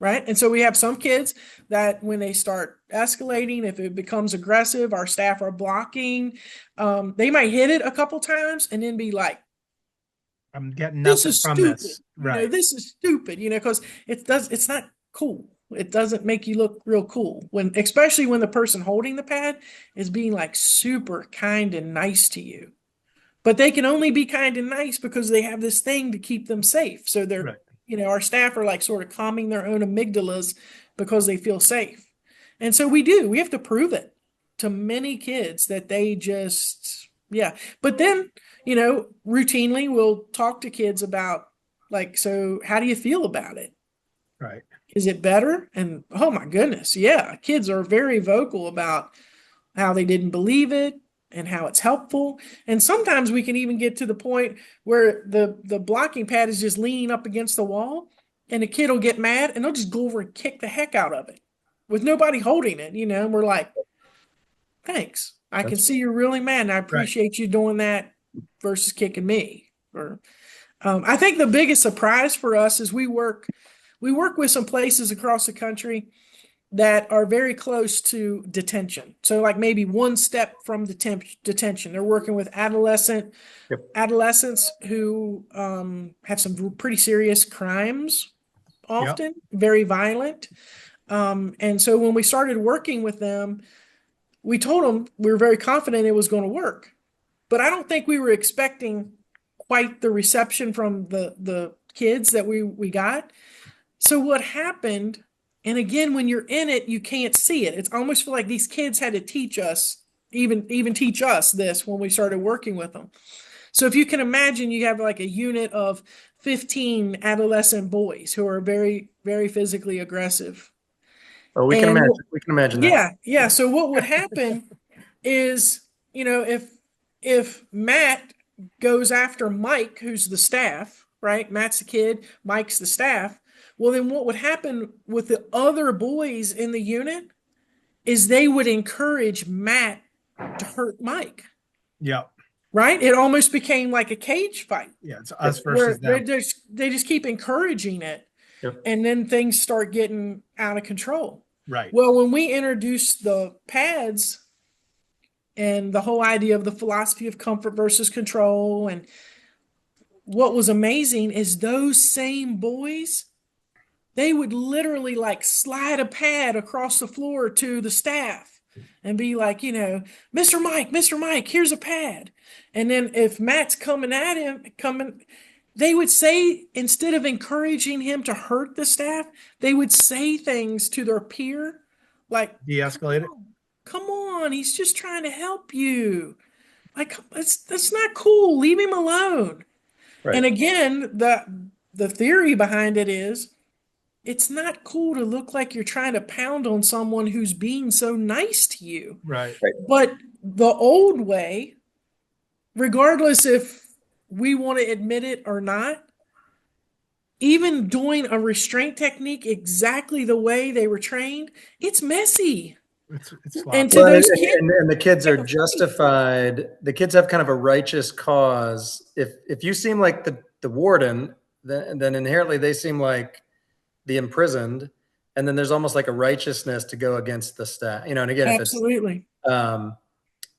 Right. And so we have some kids that when they start escalating, if it becomes aggressive, our staff are blocking. They might hit it a couple times and then be like, I'm getting this nothing is from stupid. this. Right. This is stupid, because it's not cool. It doesn't make you look real cool especially when the person holding the pad is being like super kind and nice to you. But they can only be kind and nice because they have this thing to keep them safe. So they're, Right. our staff are like sort of calming their own amygdalas because they feel safe. And so we have to prove it to many kids that they just, yeah. But then, routinely we'll talk to kids about like, so how do you feel about it? Right. Is it better? And oh my goodness, yeah, kids are very vocal about how they didn't believe it and how it's helpful. And sometimes we can even get to the point where the blocking pad is just leaning up against the wall and the kid will get mad and they'll just go over and kick the heck out of it with nobody holding it, and we're like, thanks. I can see you're really mad and I appreciate you doing that versus kicking me. Or I think the biggest surprise for us is we work with some places across the country that are very close to detention. So like maybe one step from detention. They're working with adolescents who have some pretty serious crimes, often very violent. And so when we started working with them, we told them we were very confident it was going to work. But I don't think we were expecting quite the reception from the kids that we got. So what happened, and again, when you're in it, you can't see it. It's almost feel like these kids had to teach us, even teach us this when we started working with them. So if you can imagine, you have like a unit of 15 adolescent boys who are very, very physically aggressive. Oh, we can imagine. We can imagine that. Yeah. So what would happen is, if Matt goes after Mike, who's the staff, right? Matt's the kid, Mike's the staff. Well, then what would happen with the other boys in the unit is they would encourage Matt to hurt Mike. Yep. Right? It almost became like a cage fight. Yeah, it's us Where versus them. they just keep encouraging it. Yep. And then things start getting out of control. Right. Well, when we introduced the pads and the whole idea of the philosophy of comfort versus control, and what was amazing is those same boys, they would literally like slide a pad across the floor to the staff and be like, Mr. Mike, here's a pad. And then if Matt's coming at him, they would say, instead of encouraging him to hurt the staff, they would say things to their peer like, De-escalate it. Come on, he's just trying to help you. Like, that's not cool. Leave him alone. Right. And again, the theory behind it is, it's not cool to look like you're trying to pound on someone who's being so nice to you. Right. But the old way, regardless if we want to admit it or not, even doing a restraint technique exactly the way they were trained, it's messy. It's And to those kids, and the kids are justified. The kids have kind of a righteous cause. If you seem like the warden, then inherently they seem like the imprisoned, and then there's almost like a righteousness to go against the staff, and again, absolutely.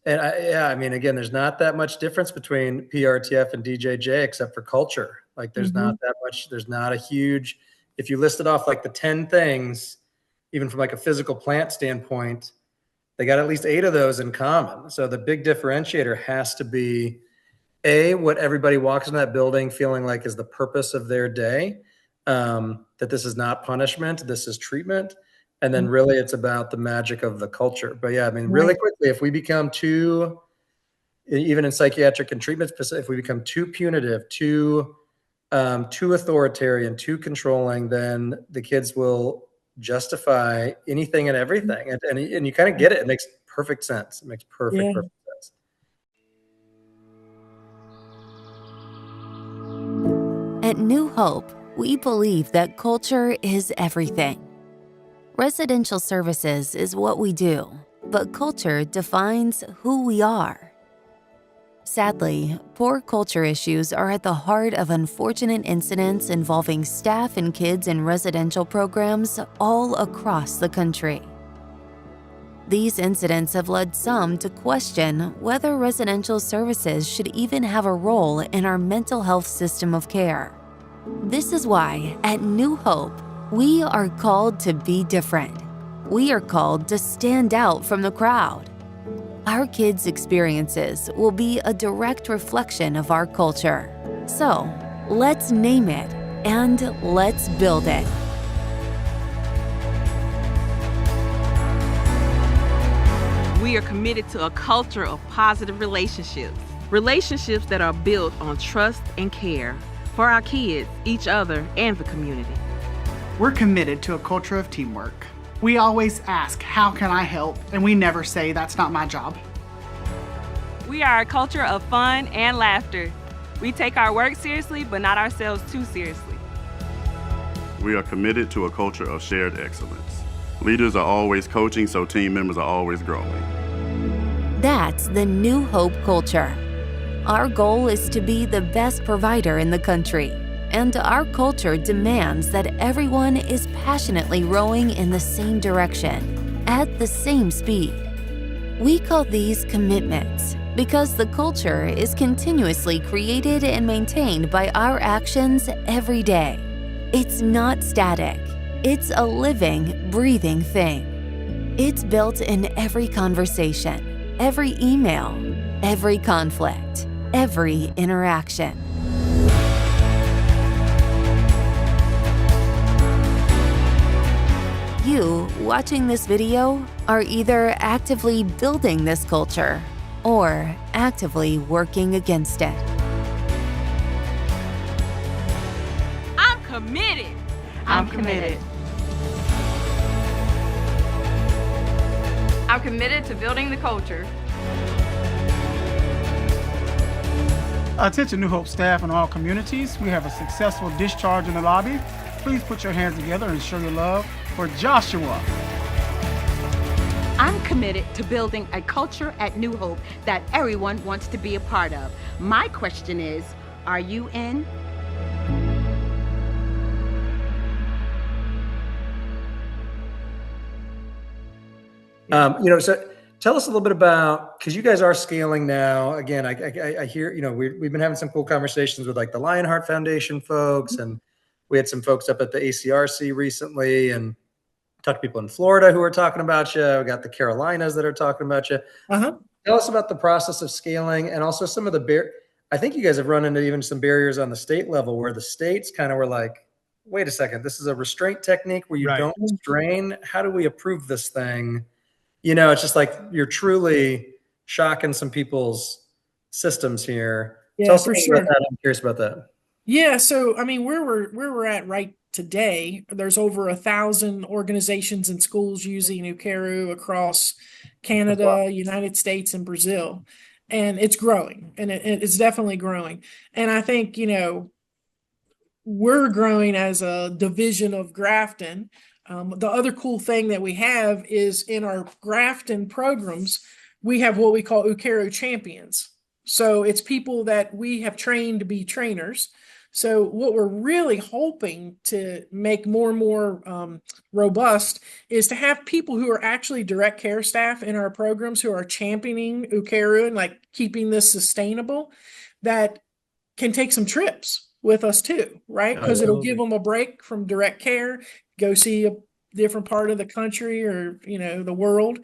Again, there's not that much difference between PRTF and DJJ except for culture. Like there's not that much, there's not a huge, if you listed off like the 10 things, even from like a physical plant standpoint, they got at least 8 of those in common. So the big differentiator has to be what everybody walks into that building feeling like is the purpose of their day. That this is not punishment, this is treatment. And then really it's about the magic of the culture. But yeah, really quickly, if we become too, even in psychiatric and treatment specific, if we become too punitive, too authoritarian, too controlling, then the kids will justify anything and everything. And you kind of get it. It makes perfect sense. It makes perfect sense. At New Hope, we believe that culture is everything. Residential services is what we do, but culture defines who we are. Sadly, poor culture issues are at the heart of unfortunate incidents involving staff and kids in residential programs all across the country. These incidents have led some to question whether residential services should even have a role in our mental health system of care. This is why, at New Hope, we are called to be different. We are called to stand out from the crowd. Our kids' experiences will be a direct reflection of our culture. So, let's name it and let's build it. We are committed to a culture of positive relationships. Relationships that are built on trust and care for our kids, each other, and the community. We're committed to a culture of teamwork. We always ask, how can I help? And we never say, that's not my job. We are a culture of fun and laughter. We take our work seriously, but not ourselves too seriously. We are committed to a culture of shared excellence. Leaders are always coaching, so team members are always growing. That's the New Hope culture. Our goal is to be the best provider in the country, and our culture demands that everyone is passionately rowing in the same direction, at the same speed. We call these commitments because the culture is continuously created and maintained by our actions every day. It's not static. It's a living, breathing thing. It's built in every conversation, every email, every conflict, every interaction. You, watching this video, are either actively building this culture or actively working against it. I'm committed. I'm committed. I'm committed to building the culture. Attention New Hope staff and all communities. We have a successful discharge in the lobby. please put your hands together and show your love for Joshua. I'm committed to building a culture at New Hope that everyone wants to be a part of. My question is, are you in? So tell us a little bit about, because you guys are scaling now. Again, I hear, we've been having some cool conversations with like the Lionheart Foundation folks, and we had some folks up at the ACRC recently, and talked to people in Florida who are talking about you. We got the Carolinas that are talking about you. Uh-huh. Tell us about the process of scaling, and also some of the I think you guys have run into even some barriers on the state level where the states kind of were like, wait a second, this is a restraint technique where you Right. don't restrain. How do we approve this thing? It's just like you're truly shocking some people's systems here. Yeah, Tell us for something sure. about that. I'm curious about that. Yeah, so I mean, where we're at right today, there's over 1,000 organizations and schools using Ukeru across Canada, United States, and Brazil, and it's growing, and it's definitely growing. And I think we're growing as a division of Grafton. The other cool thing that we have is in our Grafton programs, we have what we call Ukeru champions. So it's people that we have trained to be trainers. So what we're really hoping to make more and more robust is to have people who are actually direct care staff in our programs who are championing Ukeru and like keeping this sustainable, that can take some trips with us too, right? Because it'll give them a break from direct care, go see a different part of the country or the world,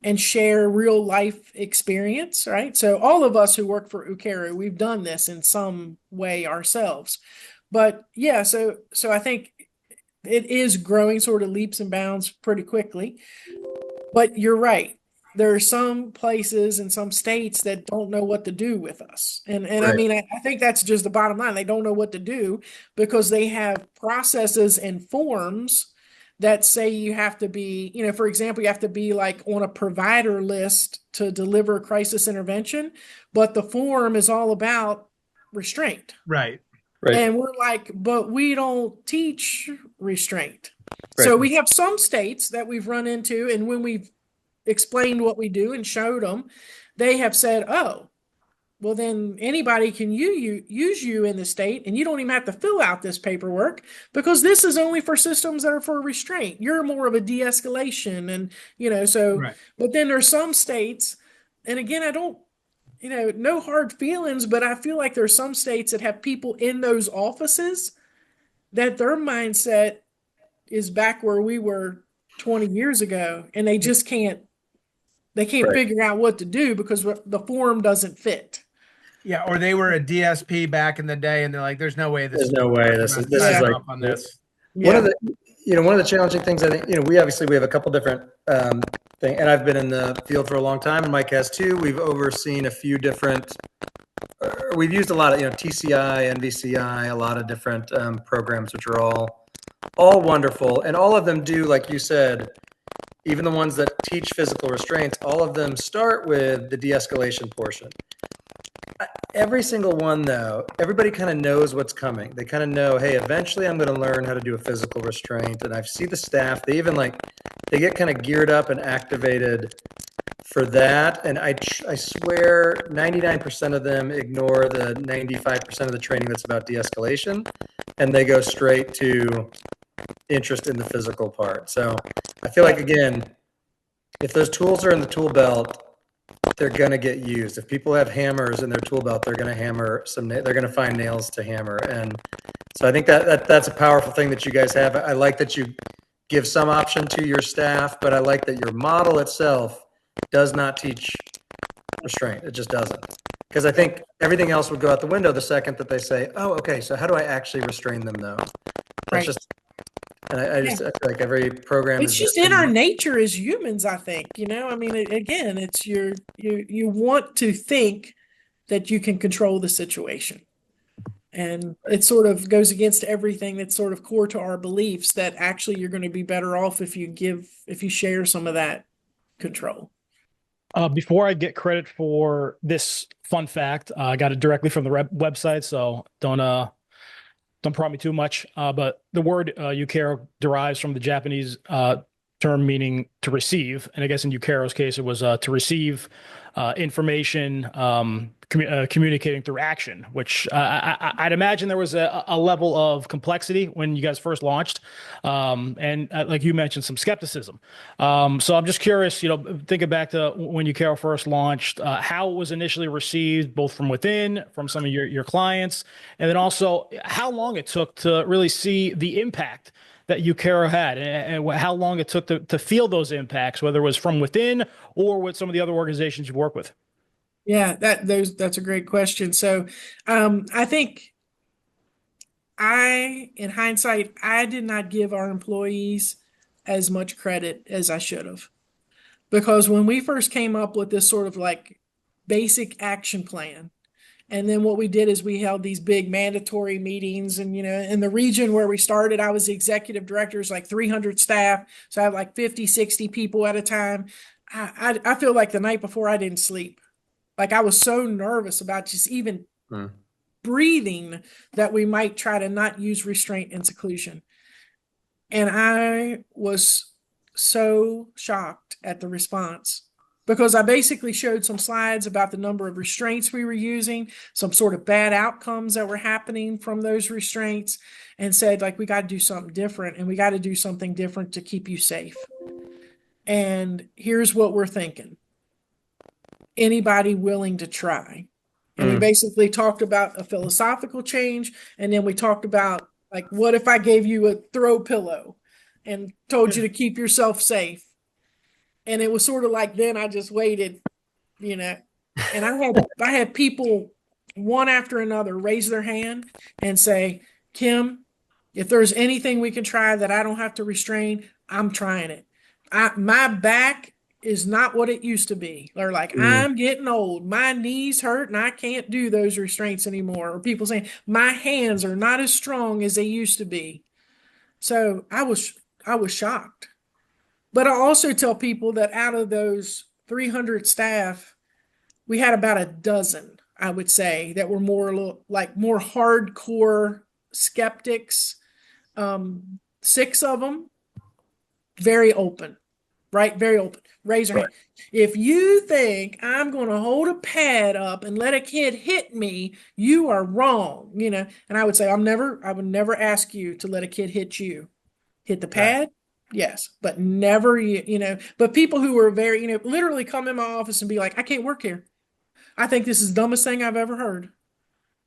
and share real life experience, right? So all of us who work for Ukeru, we've done this in some way ourselves. But yeah, so I think it is growing sort of leaps and bounds pretty quickly. But you're right. There are some places and some states that don't know what to do with us. And I Right. mean, I think that's just the bottom line. They don't know what to do because they have processes and forms that say you have to be, for example, you have to be like on a provider list to deliver crisis intervention, but the form is all about restraint. Right. Right. And we're like, but we don't teach restraint. Right. So we have some states that we've run into, and when we've explained what we do and showed them, they have said, oh, well, then anybody can use you in the state, and you don't even have to fill out this paperwork because this is only for systems that are for restraint. You're more of a de-escalation, and so. Right. But then there's some states, and again, I don't, no hard feelings, but I feel like there's some states that have people in those offices that their mindset is back where we were 20 years ago, and they just can't. They can't Right. figure out what to do because the form doesn't fit. Yeah, or they were a DSP back in the day, and they're like, "There's no way this. There's no way this is signing like off on this." one of the challenging things. I think we have a couple different things, and I've been in the field for a long time, and Mike has too. We've overseen a few different. We've used a lot of TCI, NVCI, a lot of different programs, which are all wonderful, and all of them do, like you said. Even the ones that teach physical restraints, all of them start with the de-escalation portion. Every single one, though, everybody kind of knows what's coming. They kind of know, hey, eventually I'm going to learn how to do a physical restraint. And I see the staff, they even they get kind of geared up and activated for that. And I swear 99% of them ignore the 95% of the training that's about de-escalation. And they go straight to interest in the physical part. So I feel like, again, if those tools are in the tool belt, they're going to get used. If people have hammers in their tool belt, they're going to hammer they're going to find nails to hammer. And so I think that's a powerful thing that you guys have. I like that you give some option to your staff, but I like that your model itself does not teach restraint. It just doesn't. Because I think everything else would go out the window the second that they say, oh, okay, so how do I actually restrain them though? That's Right. just, and I just feel like every program It's is just in our nature as humans, I think. I mean, again, it's you want to think that you can control the situation. And it sort of goes against everything that's sort of core to our beliefs that actually you're going to be better off if you share some of that control. Before I get credit for this fun fact, I got it directly from the website, so don't don't prod me too much, but the word Ukeru derives from the Japanese term meaning to receive. And I guess in Ukeru's case, it was to receive information, communicating through action, which I'd imagine there was a level of complexity when you guys first launched. And like you mentioned, some skepticism. So I'm just curious, thinking back to when Ukeru first launched, how it was initially received, both from within, from some of your clients, and then also how long it took to really see the impact that Ukeru had, and how long it took to feel those impacts, whether it was from within or with some of the other organizations you work with. Yeah, that's a great question. So, I think in hindsight, I did not give our employees as much credit as I should have, because when we first came up with this sort of like basic action plan, and then what we did is we held these big mandatory meetings, and in the region where we started, I was the executive director, it's like 300 staff, so I had like 50, 60 people at a time. I feel like the night before I didn't sleep. Like I was so nervous about just even breathing that we might try to not use restraint and seclusion. And I was so shocked at the response, because I basically showed some slides about the number of restraints we were using, some sort of bad outcomes that were happening from those restraints, and said, like, we got to do something different, and we got to do something different to keep you safe. And here's what we're thinking. Anybody willing to try? And we basically talked about a philosophical change, and then we talked about, like, what if I gave you a throw pillow and told you to keep yourself safe? And it was sort of like, then I just waited, and I had people one after another raise their hand and say, Kim, if there's anything we can try that I don't have to restrain, I'm trying it. My back is not what it used to be. They're like, I'm getting old. My knees hurt and I can't do those restraints anymore. Or people saying, my hands are not as strong as they used to be. So I was shocked. But I also tell people that out of those 300 staff, we had about a dozen, I would say, that were more hardcore skeptics. 6 of them, very open, right? Very open. Raise your hand. If you think I'm going to hold a pad up and let a kid hit me, you are wrong, And I would say, I would never ask you to let a kid hit you. Hit the pad. Yes, but never, but people who were very, literally come in my office and be like, I can't work here. I think this is the dumbest thing I've ever heard.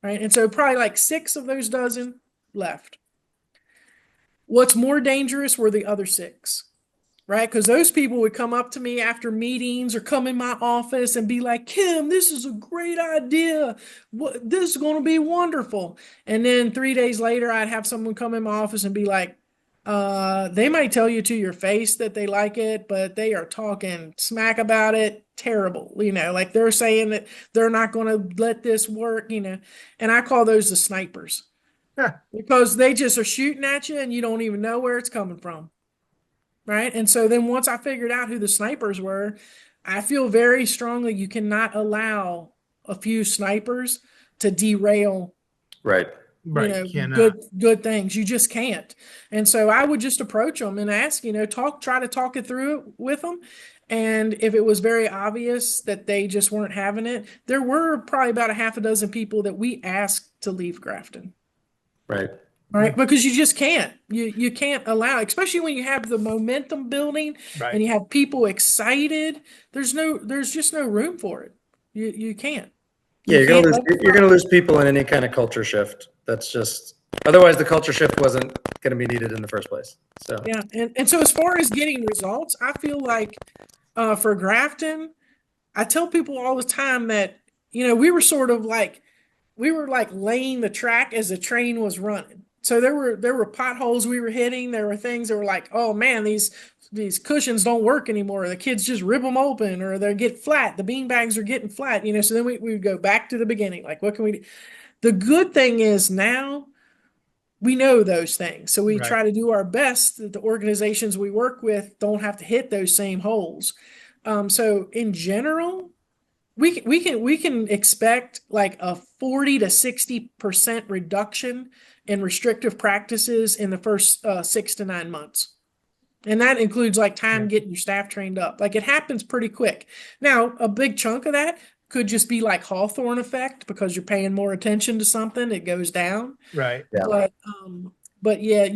Right. And so probably like 6 of those dozen left. What's more dangerous were the other 6, right? Because those people would come up to me after meetings or come in my office and be like, Kim, this is a great idea. This is going to be wonderful. And then 3 days later, I'd have someone come in my office and be like, they might tell you to your face that they like it, but they are talking smack about it. Terrible. Like they're saying that they're not going to let this work, and I call those the snipers because they just are shooting at you and you don't even know where it's coming from. Right. And so then once I figured out who the snipers were, I feel very strongly you cannot allow a few snipers to derail. Right. Good things. You just can't. And so I would just approach them and ask, try to talk it through with them. And if it was very obvious that they just weren't having it, there were probably about a half a dozen people that we asked to leave Grafton. Right. Right. Because you just can't. You can't allow, especially when you have the momentum building and you have people excited. There's just no room for it. You can't. Yeah, you're gonna lose people in any kind of culture shift. That's just, otherwise the culture shift wasn't gonna be needed in the first place. So yeah, and so as far as getting results, I feel like for Grafton, I tell people all the time that we were sort of like laying the track as the train was running. So there were potholes we were hitting. There were things that were like, oh man, these cushions don't work anymore. The kids just rip them open, or they get flat. The bean bags are getting flat, So then we would go back to the beginning. Like, what can we do? The good thing is now we know those things. So we try to do our best that the organizations we work with don't have to hit those same holes. So in general, we can expect like a 40 to 60% reduction in restrictive practices in the first 6 to 9 months. And that includes like time getting your staff trained up. Like it happens pretty quick. Now, a big chunk of that could just be like Hawthorne effect because you're paying more attention to something, it goes down. Right. Yeah. But yeah,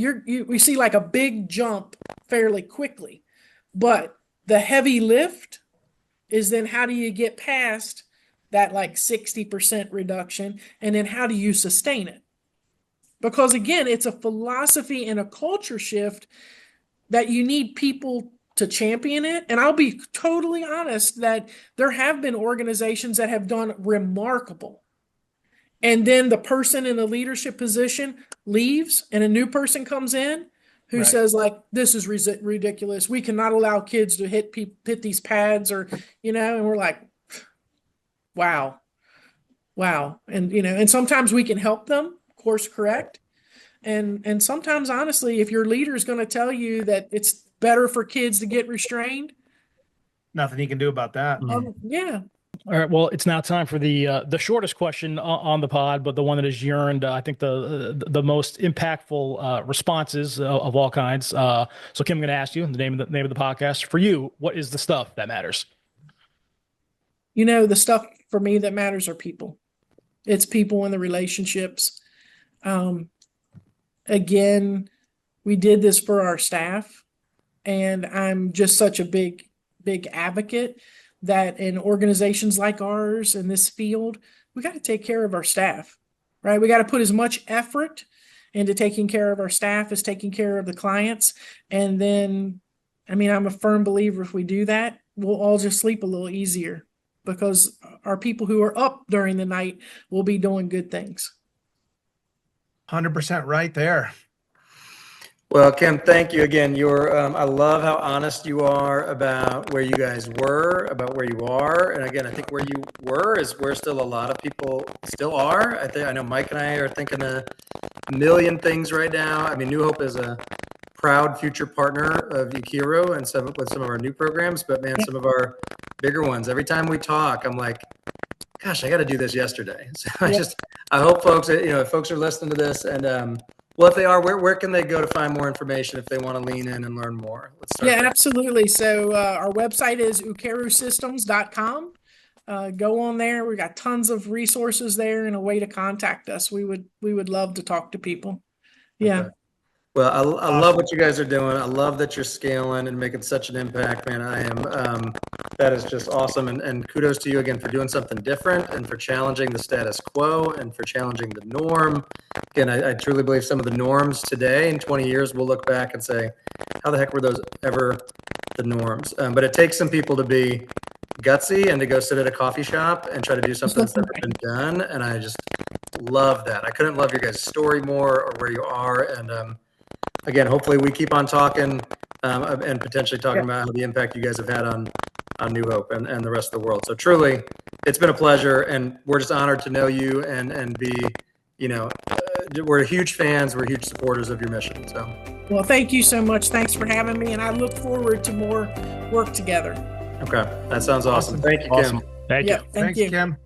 we see like a big jump fairly quickly. But the heavy lift is then how do you get past that like 60% reduction, and then how do you sustain it? Because again, it's a philosophy and a culture shift that you need people to champion it. And I'll be totally honest that there have been organizations that have done remarkable. And then the person in the leadership position leaves and a new person comes in who says like, this is ridiculous. We cannot allow kids to hit these pads or, and we're like, wow. And, and sometimes we can help them course correct. And sometimes, honestly, if your leader is going to tell you that it's better for kids to get restrained, nothing you can do about that. Yeah. All right. Well, it's now time for the shortest question on the pod, but the one that has yearned, I think, the most impactful responses of all kinds. So, Kim, I'm going to ask you the name of the podcast. For you, what is the stuff that matters? The stuff for me that matters are people. It's people and the relationships. Again, we did this for our staff, and I'm just such a big advocate that in organizations like ours in this field, we got to take care of our staff, right? We got to put as much effort into taking care of our staff as taking care of the clients. And then, I'm a firm believer if we do that, we'll all just sleep a little easier because our people who are up during the night will be doing good things. 100% right there. Well, Kim, thank you again. I love how honest you are about where you guys were, about where you are. And again, I think where you were is where still a lot of people still are. I know Mike and I are thinking a million things right now. New Hope is a proud future partner of Ukeru and with some of our new programs, but man, some of our bigger ones, every time we talk, I'm like, gosh, I got to do this yesterday. So I hope folks, if folks are listening to this and, if they are, where can they go to find more information if they want to lean in and learn more? Let's start there. Absolutely. So our website is ukerusystems.com. Go on there. We got tons of resources there and a way to contact us. We would love to talk to people. Yeah. Okay. Well, I love what you guys are doing. I love that you're scaling and making such an impact, man. I am. That is just awesome. And kudos to you again for doing something different and for challenging the status quo and for challenging the norm. Again, I truly believe some of the norms today in 20 years, we'll look back and say, how the heck were those ever the norms? But it takes some people to be gutsy and to go sit at a coffee shop and try to do something that's never been done. And I just love that. I couldn't love your guys' story more or where you are. And again, hopefully we keep on talking and potentially talking about how the impact you guys have had on New Hope and the rest of the world. So truly, it's been a pleasure, and we're just honored to know you and be, we're huge fans, we're huge supporters of your mission. So, well, thank you so much. Thanks for having me, and I look forward to more work together. Okay, that sounds awesome. Thank you, Kim. Thank you. Thank you, Kim.